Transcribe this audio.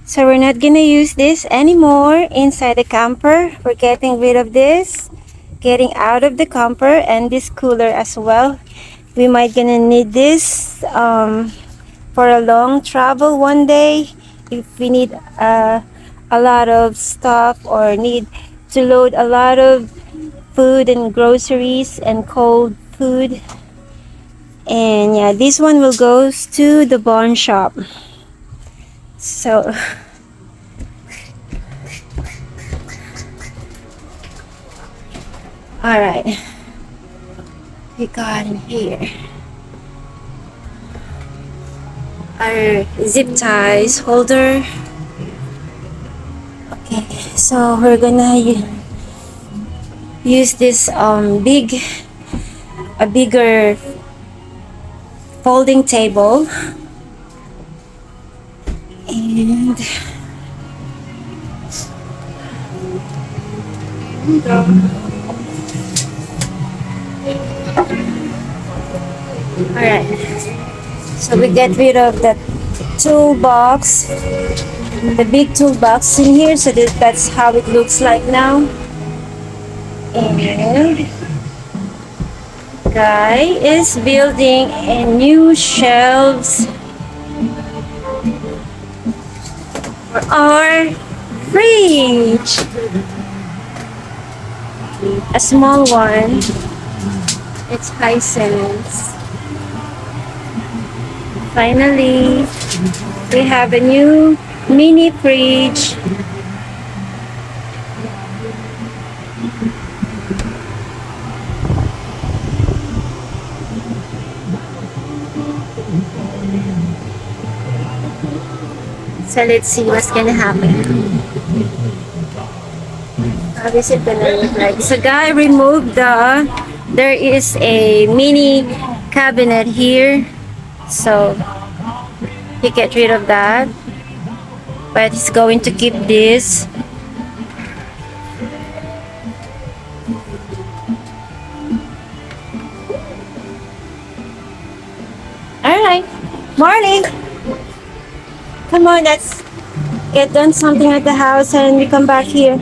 So we're not gonna use this anymore inside the camper. We're getting rid of this, getting out of the camper, and this cooler as well. We might gonna need this for a long travel one day if we need a lot of stuff or need to load a lot of food and groceries and cold food. And yeah, this one will go to the pawn shop. So all right, we got in here our zip ties holder. Okay, so we're gonna use this bigger folding table, and all right. So we get rid of the toolbox, the big toolbox in here. So that's how it looks like now. And Guy is building a new shelves for our fridge. A small one. It's Hisense. Finally, we have a new mini fridge. So let's see what's gonna happen. How is it gonna look like? So Guy removed there is a mini cabinet here. So he get rid of that. But he's going to keep this. Alright. Morning! Come on, let's get done something at the house and we come back here.